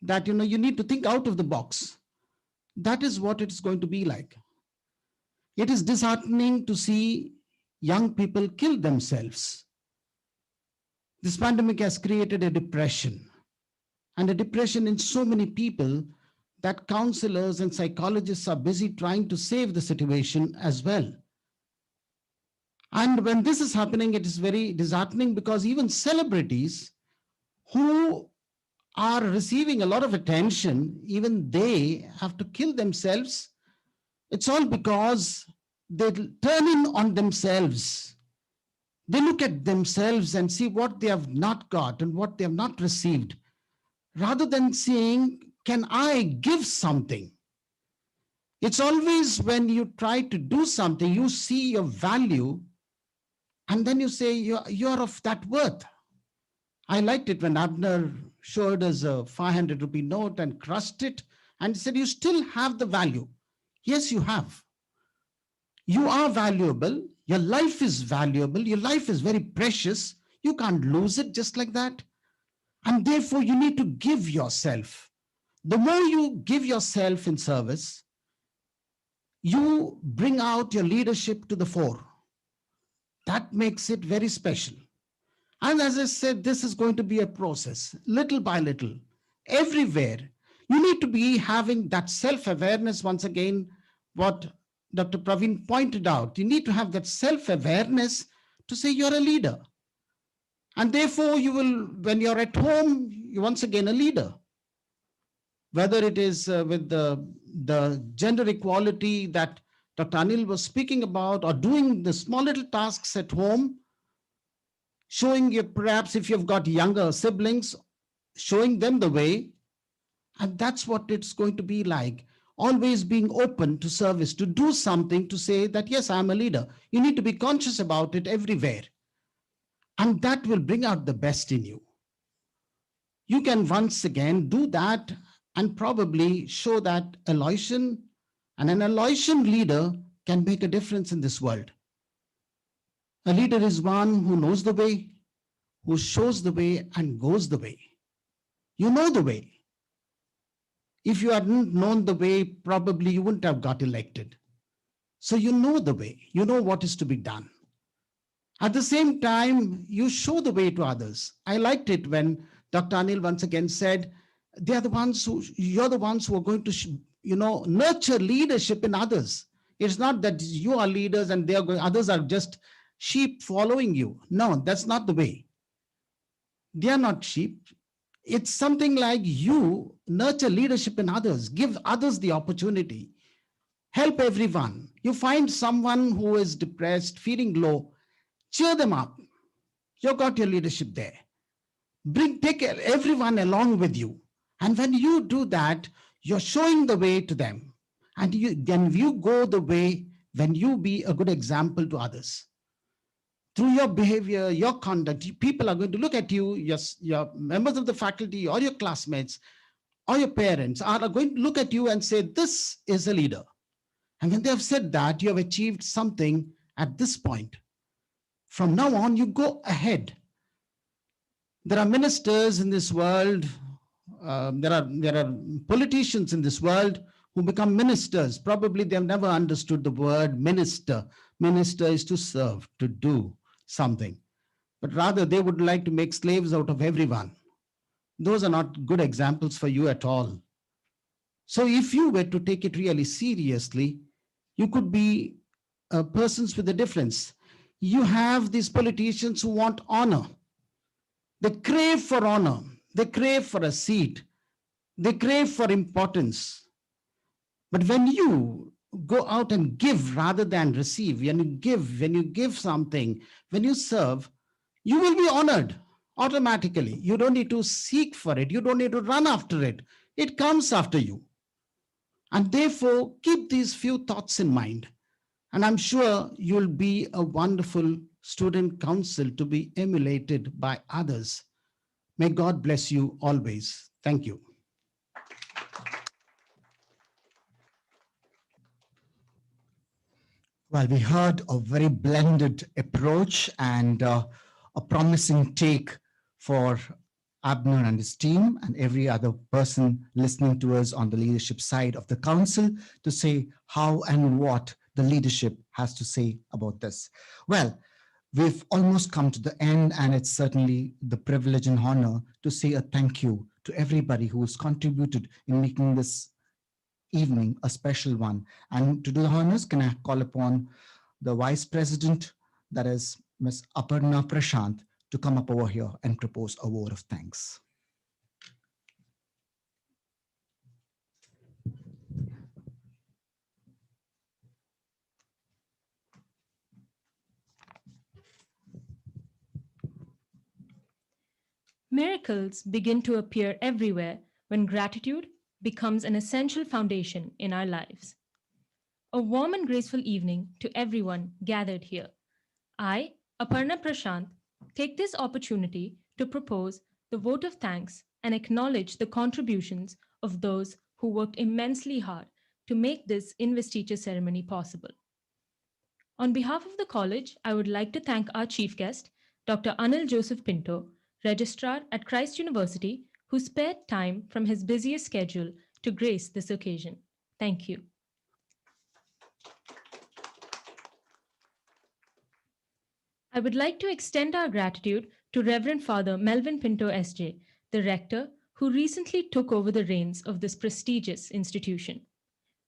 that, you need to think out of the box. That is what it's going to be like. It is disheartening to see young people kill themselves. This pandemic has created a depression, and a depression in so many people that counselors and psychologists are busy trying to save the situation as well. And when this is happening, it is very disheartening because even celebrities who are receiving a lot of attention, even they have to kill themselves. It's all because they turn in on themselves. They look at themselves and see what they have not got and what they have not received, rather than saying, can I give something? It's always when you try to do something, you see your value, and then you say, you're of that worth. I liked it when Abner showed us a 500 rupee note and crushed it and said, you still have the value. Yes, you have. You are valuable. Your life is valuable. Your life is very precious. You can't lose it just like that. And therefore, you need to give yourself. The more you give yourself in service, you bring out your leadership to the fore. That makes it very special. And as I said, this is going to be a process, little by little, everywhere. You need to be having that self-awareness. Once again, what Dr. Praveen pointed out, you need to have that self-awareness to say you're a leader. And therefore, you will, when you're at home, you're once again a leader. Whether it is with the gender equality that Dr. Anil was speaking about, or doing the small little tasks at home, showing you, perhaps if you've got younger siblings, showing them the way. And that's what it's going to be like. Always being open to service, to do something, to say that, yes, I'm a leader. You need to be conscious about it everywhere. And that will bring out the best in you. You can once again do that and probably show that Aloysian, and an Aloysian leader can make a difference in this world. A leader is one who knows the way, who shows the way and goes the way. You know the way. If you hadn't known the way, probably you wouldn't have got elected. So you know the way, you know what is to be done. At the same time, you show the way to others. I liked it when Dr. Anil once again said, you're the ones who are going to, nurture leadership in others. It's not that you are leaders and others are just sheep following you. No, that's not the way. They are not sheep. It's something like you nurture leadership in others, give others the opportunity, help everyone. You find someone who is depressed, feeling low, cheer them up. You've got your leadership there. Take everyone along with you. And when you do that, you're showing the way to them. And then you go the way when you be a good example to others. Through your behavior, your conduct, people are going to look at you, your members of the faculty or your classmates or your parents are going to look at you and say, this is a leader. And when they have said that, you have achieved something at this point. From now on, you go ahead. There are ministers in this world. There are politicians in this world who become ministers. Probably they've never understood the word minister. Minister is to serve, to do something. But rather, they would like to make slaves out of everyone. Those are not good examples for you at all. So if you were to take it really seriously, you could be persons with a difference. You have these politicians who want honor. They crave for honor. They crave for a seat. They crave for importance. But when you go out and give rather than receive, when you give something, when you serve, you will be honored automatically. You don't need to seek for it. You don't need to run after it. It comes after you. And therefore, keep these few thoughts in mind. And I'm sure you'll be a wonderful student council to be emulated by others. May God bless you always. Thank you. Well, we heard a very blended approach and a promising take for Abner and his team and every other person listening to us on the leadership side of the council to say how and what the leadership has to say about this. Well, we've almost come to the end, and it's certainly the privilege and honor to say a thank you to everybody who has contributed in making this evening a special one. And to do the honors, can I call upon the Vice President, that is Ms. Aparna Prashant, to come up over here and propose a word of thanks. Miracles begin to appear everywhere when gratitude becomes an essential foundation in our lives. A warm and graceful evening to everyone gathered here. I, Aparna Prashant, take this opportunity to propose the vote of thanks and acknowledge the contributions of those who worked immensely hard to make this investiture ceremony possible. On behalf of the college, I would like to thank our chief guest, Dr. Anil Joseph Pinto, Registrar at Christ University, who spared time from his busiest schedule to grace this occasion. Thank you. I would like to extend our gratitude to Reverend Father Melvin Pinto SJ, the rector who recently took over the reins of this prestigious institution.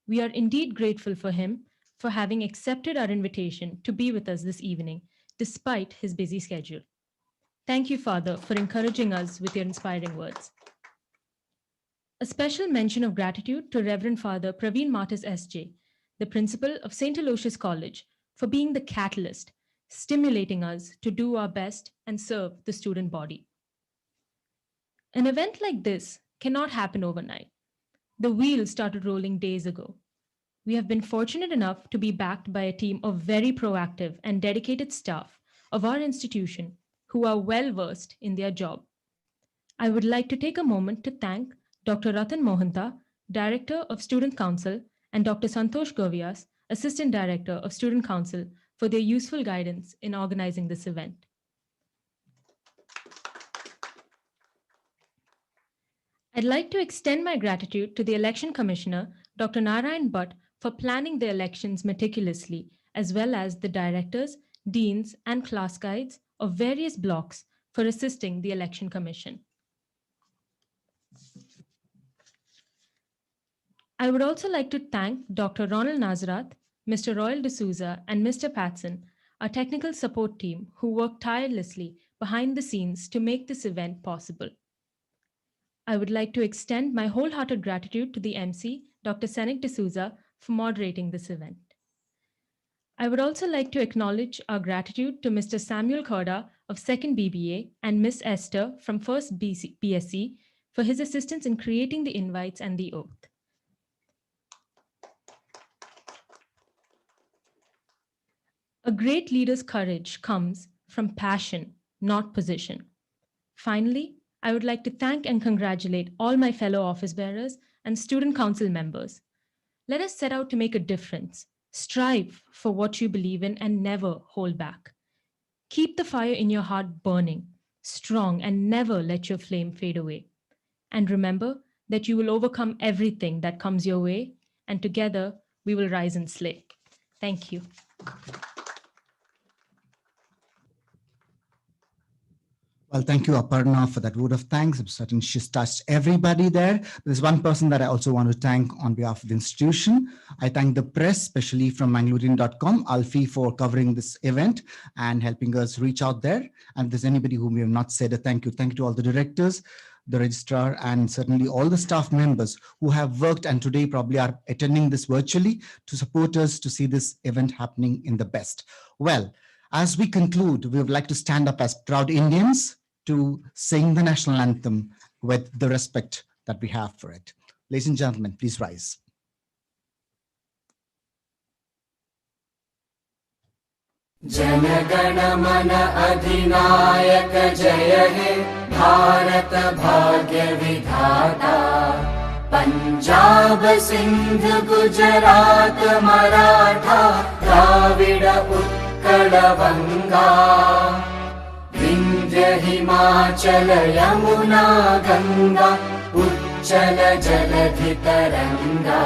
We are indeed grateful for him for having accepted our invitation to be with us this evening, despite his busy schedule. Thank you, Father, for encouraging us with your inspiring words. A special mention of gratitude to Reverend Father Praveen Martis SJ, the principal of St. Aloysius College, for being the catalyst, stimulating us to do our best and serve the student body. An event like this cannot happen overnight. The wheels started rolling days ago. We have been fortunate enough to be backed by a team of very proactive and dedicated staff of our institution who are well versed in their job. I would like to take a moment to thank Dr. Ratan Mohanta, Director of Student Council, and Dr. Santosh Govias, Assistant Director of Student Council, for their useful guidance in organizing this event. I'd like to extend my gratitude to the Election Commissioner, Dr. Narayan Bhatt, for planning the elections meticulously, as well as the directors, deans, and class guides of various blocks for assisting the Election Commission. I would also like to thank Dr. Ronald Nazarath, Mr. Royal D'Souza, and Mr. Patson, our technical support team who worked tirelessly behind the scenes to make this event possible. I would like to extend my wholehearted gratitude to the MC, Dr. Senek D'Souza, for moderating this event. I would also like to acknowledge our gratitude to Mr. Samuel Khoda of 2nd BBA and Ms. Esther from 1st BSc for his assistance in creating the invites and the oath. A great leader's courage comes from passion, not position. Finally, I would like to thank and congratulate all my fellow office bearers and student council members. Let us set out to make a difference. Strive for what you believe in and never hold back. Keep the fire in your heart burning, strong, and never let your flame fade away. And remember that you will overcome everything that comes your way, and together we will rise and slay. Thank you. Well, thank you, Aparna, for that vote of thanks. I'm certain she's touched everybody there. There's one person that I also want to thank on behalf of the institution. I thank the press, especially from Mangaluru.com, Alfie, for covering this event and helping us reach out there. And if there's anybody whom we have not said a thank you to all the directors, the registrar, and certainly all the staff members who have worked and today probably are attending this virtually to support us to see this event happening in the best. Well, as we conclude, we would like to stand up as proud Indians to sing the national anthem with the respect that we have for it. Ladies and gentlemen, please rise. Jana Mana Adhinayak Jaya He Bharat Bhagya Vidhata Punjab Sindh Gujarat Maratha Dravida Utkala Vanga Vindhya Himachal Yamuna Ganga Uchala Jaladhi Taranga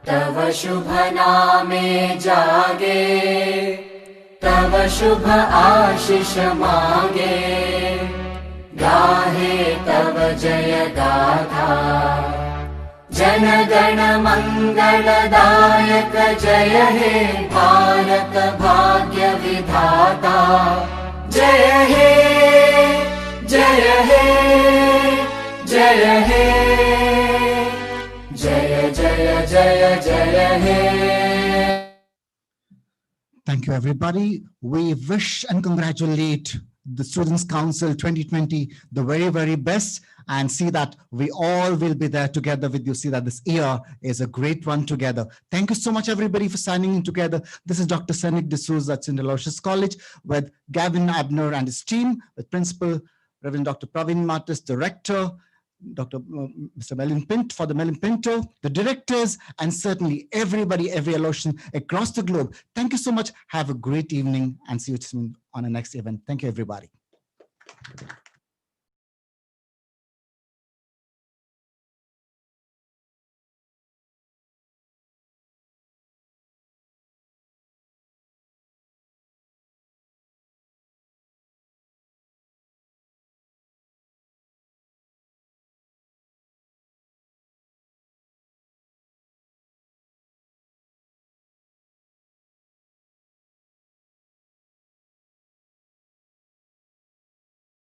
तव शुभ नामे जागे तव शुभ आशीष मांगे गाहे तव जय गाथा जन गण मंगलदायक जय हे भारत भाग्य विधाता जय हे जय हे जय हे Jaya Jaya Jaya Jaya He. Thank you, everybody. We wish and congratulate the Students' Council 2020 the very, very best, and see that we all will be there together with you. See that this year is a great one together. Thank you so much, everybody, for signing in together. This is Dr. Senek D'Souza at Aloysius College with Gavin Abner and his team, with Principal Reverend Dr. Praveen Martis, the Rector, Mr. Melvin Pinto, for the Melvin Pinto, the directors, and certainly everybody, every Aloysian across the globe. Thank you so much. Have a great evening and see you soon on the next event. Thank you, everybody.